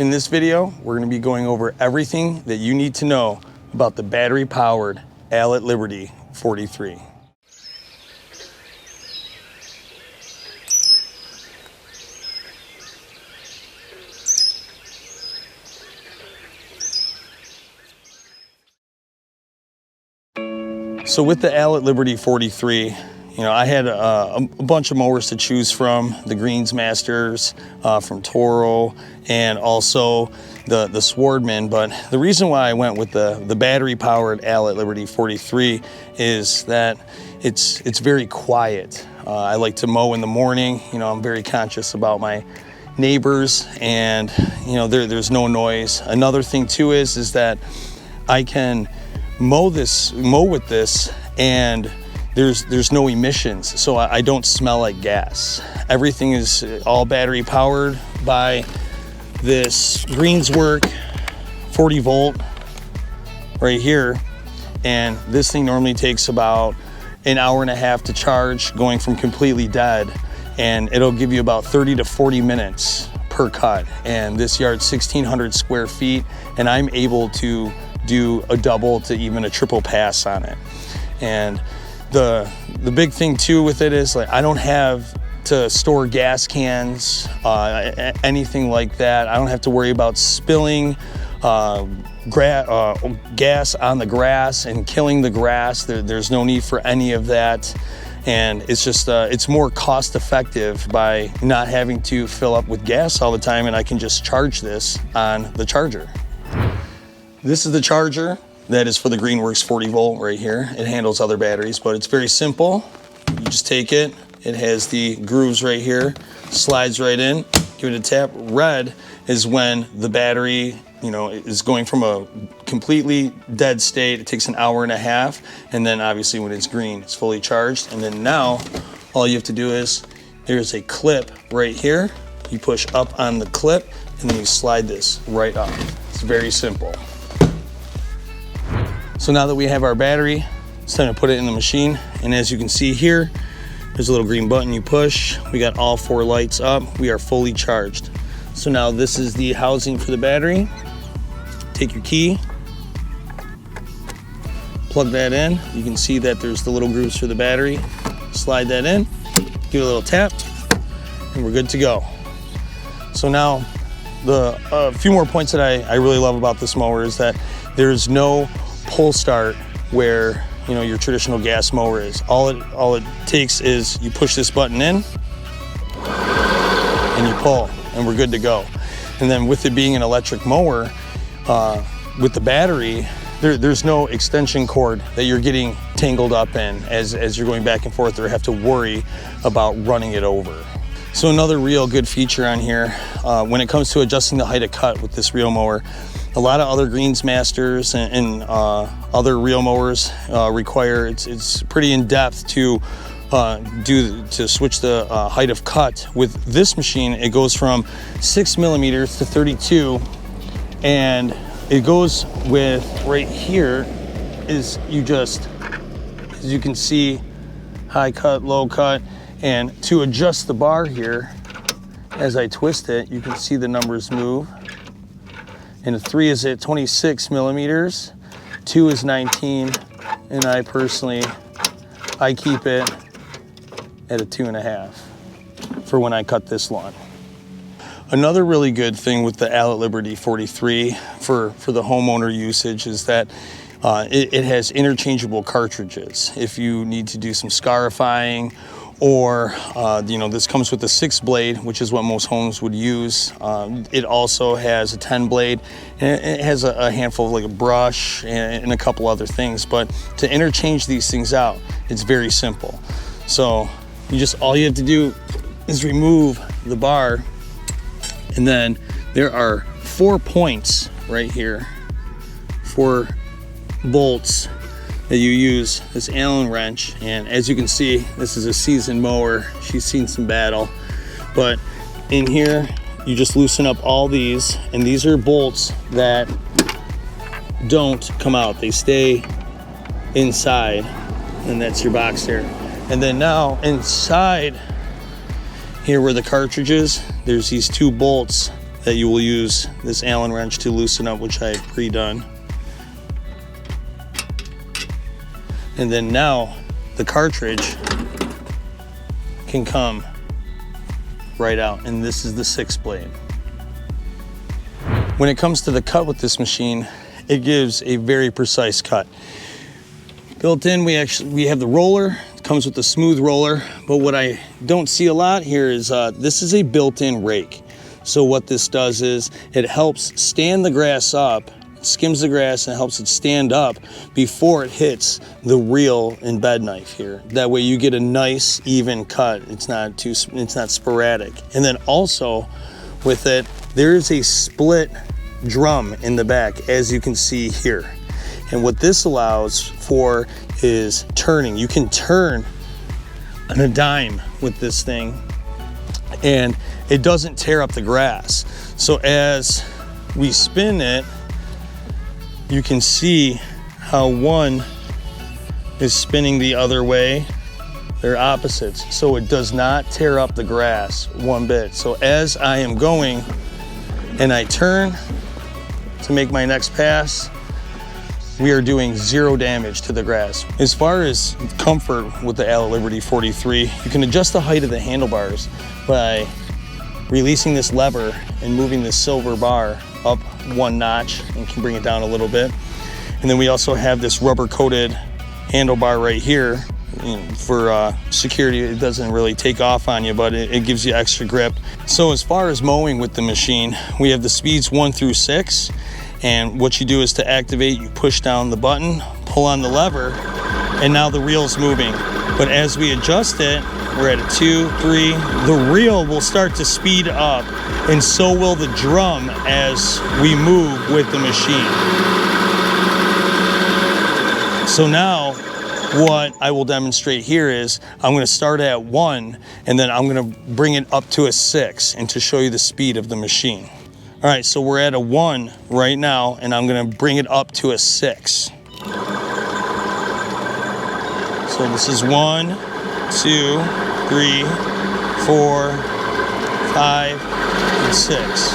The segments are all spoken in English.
In this video, we're going to be going over everything that you need to know about the battery-powered Allett Liberty 43. So with the Allett Liberty 43, I had a bunch of mowers to choose from, the Greensmasters from Toro, and also the Swardman. But the reason why I went with the battery-powered Allett Liberty 43 is that it's very quiet. I like to mow in the morning. I'm very conscious about my neighbors, and there's no noise. Another thing too is that I can mow with this, and there's no emissions, so I don't smell like gas. Everything is all battery powered by this Greenswork 40 volt right here, and this thing normally takes about an hour and a half to charge, going from completely dead, and it'll give you about 30 to 40 minutes per cut. And this yard's 1,600 square feet, and I'm able to do a double to even a triple pass on it. And the big thing too with it is, like, I don't have to store gas cans, anything like that. I don't have to worry about spilling gas on the grass and killing the grass. There's no need for any of that. And it's just, it's more cost effective by not having to fill up with gas all the time, and I can just charge this on the charger. This is the charger that is for the Greenworks 40 volt right here. It handles other batteries, but it's very simple. You just take it. It has the grooves right here, slides right in, give it a tap. Red is when the battery, is going from a completely dead state. It takes an hour and a half. And then obviously when it's green, it's fully charged. And then now all you have to do is, there's a clip right here. You push up on the clip, and then you slide this right up. It's very simple. So now that we have our battery, it's time to put it in the machine. And as you can see here, there's a little green button you push. We got all 4 lights up. We are fully charged. So now this is the housing for the battery. Take your key, plug that in. You can see that there's the little grooves for the battery. Slide that in, give it a little tap, and we're good to go. So now, a few more points that I really love about this mower is that there's no pull start where your traditional gas mower is. All it takes is you push this button in and you pull, and we're good to go. And then with it being an electric mower, with the battery, there's no extension cord that you're getting tangled up in as you're going back and forth, or have to worry about running it over. So another real good feature on here, when it comes to adjusting the height of cut with this reel mower, a lot of other Greensmasters and other reel mowers require, it's pretty in depth to switch the height of cut. With this machine, it goes from 6 millimeters to 32, and it goes with, right here is, as you can see, high cut, low cut. And to adjust the bar here, as I twist it, you can see the numbers move. And the 3 is at 26 millimeters, 2 is 19, and I keep it at a 2.5 for when I cut this lawn. Another really good thing with the Allett Liberty 43 for the homeowner usage is that it has interchangeable cartridges. If you need to do some scarifying, or this comes with a 6-blade, which is what most homes would use. It also has a 10-blade, and it has a handful of, like, a brush and a couple other things. But to interchange these things out, it's very simple. So all you have to do is remove the bar, and then there are 4 points right here, 4 bolts that you use this Allen wrench. And as you can see, this is a seasoned mower. She's seen some battle. But in here, you just loosen up all these, and these are bolts that don't come out. They stay inside, and that's your box there. And then now inside here where the cartridges, there's these 2 bolts that you will use this Allen wrench to loosen up, which I had pre-done. And then now the cartridge can come right out, and this is the 6 blade. When it comes to the cut with this machine, it gives a very precise cut. Built in, we have the roller. It comes with the smooth roller, but what I don't see a lot here is this is a built-in rake. So what this does is it helps stand the grass up, skims the grass, and helps it stand up before it hits the reel and bed knife here. That way you get a nice even cut. It's not sporadic. And then also with it, there is a split drum in the back, as you can see here. And what this allows for is turning. You can turn on a dime with this thing, and it doesn't tear up the grass. So as we spin it, you can see how one is spinning the other way. They're opposites, so it does not tear up the grass one bit. So as I am going and I turn to make my next pass, we are doing 0 damage to the grass. As far as comfort with the Allett Liberty 43, you can adjust the height of the handlebars by releasing this lever and moving this silver bar up 1 notch, and can bring it down a little bit. And then we also have this rubber coated handlebar right here. For security, it doesn't really take off on you, but it gives you extra grip. So as far as mowing with the machine, we have the speeds 1 through 6. And what you do is to activate, you push down the button, pull on the lever, and now the reel's moving. But as we adjust it, we're at a 2, 3, the reel will start to speed up, and so will the drum as we move with the machine. So now, what I will demonstrate here is I'm going to start at 1, and then I'm going to bring it up to a 6, and to show you the speed of the machine. All right, so we're at a 1 right now, and I'm going to bring it up to a 6. So this is 1, 2, 3, 4, 5, and 6.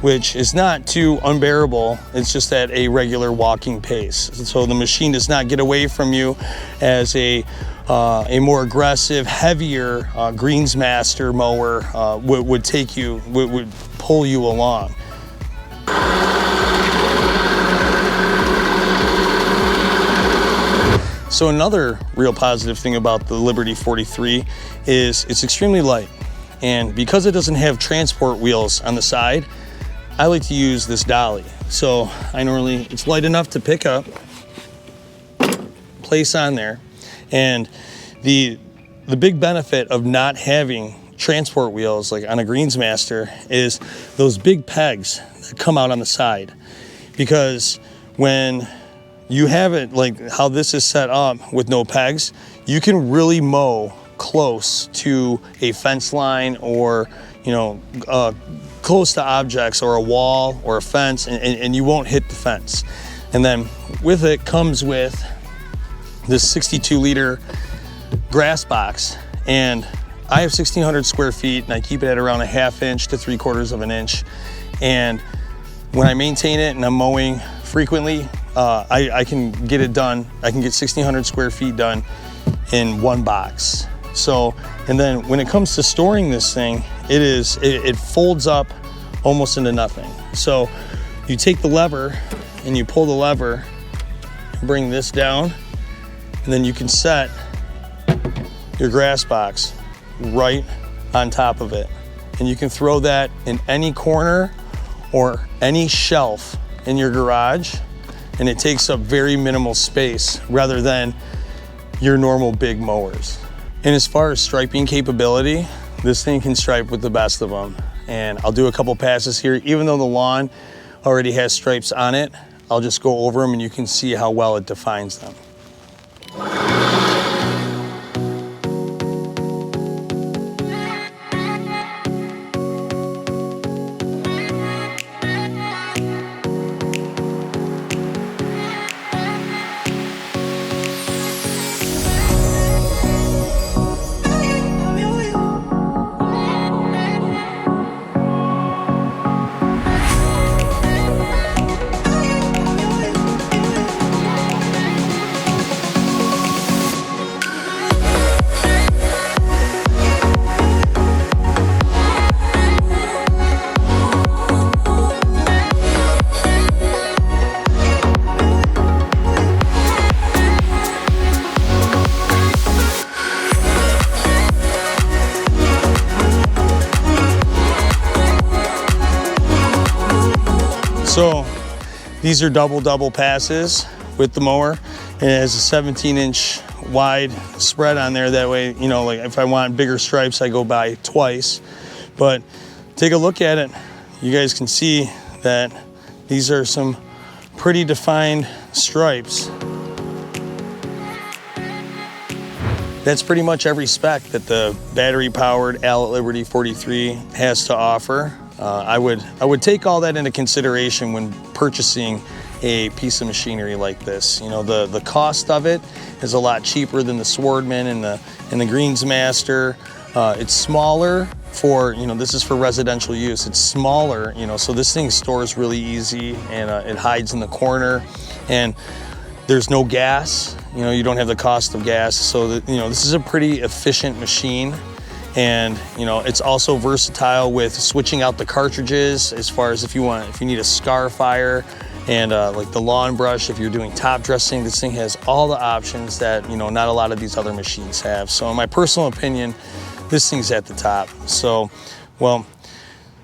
Which is not too unbearable. It's just at a regular walking pace. So the machine does not get away from you as a more aggressive, heavier Greensmaster mower would pull you along. So another real positive thing about the Liberty 43 is it's extremely light. And because it doesn't have transport wheels on the side, I like to use this dolly. So it's light enough to pick up, place on there. And the big benefit of not having transport wheels like on a Greensmaster is those big pegs that come out on the side. Because when you have it like how this is set up with no pegs, you can really mow close to a fence line or close to objects or a wall or a fence, and you won't hit the fence. And then with it comes with this 62-liter grass box, and I have 1,600 square feet, and I keep it at around a 1/2 inch to 3/4 of an inch. And when I maintain it and I'm mowing frequently, I can get it done. I can get 1,600 square feet done in 1 box. So, and then when it comes to storing this thing, it folds up almost into nothing. So you take the lever and you pull the lever, bring this down, and then you can set your grass box right on top of it. And you can throw that in any corner or any shelf in your garage, and it takes up very minimal space rather than your normal big mowers. And as far as striping capability, this thing can stripe with the best of them. And I'll do a couple passes here. Even though the lawn already has stripes on it, I'll just go over them and you can see how well it defines them. These are double passes with the mower. It has a 17-inch wide spread on there. That way, you know, like if I want bigger stripes, I go by twice. But take a look at it. You guys can see that these are some pretty defined stripes. That's pretty much every spec that the battery-powered Allett Liberty 43 has to offer. I would take all that into consideration when purchasing a piece of machinery like this. You know, the cost of it is a lot cheaper than the Swordman and the Greensmaster. It's smaller for, you know, this is for residential use. It's smaller, you know, so this thing stores really easy, and it hides in the corner, and there's no gas. You know, you don't have the cost of gas, so that, you know, this is a pretty efficient machine. And you know, it's also versatile with switching out the cartridges, as far as if you need a scar fire, and like the lawn brush, if you're doing top dressing. This thing has all the options that, you know, not a lot of these other machines have. So in my personal opinion, this thing's at the top. So, well,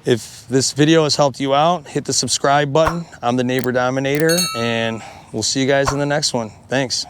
if this video has helped you out, hit the subscribe button. I'm the Neighbor Dominator, and we'll see you guys in the next one. Thanks.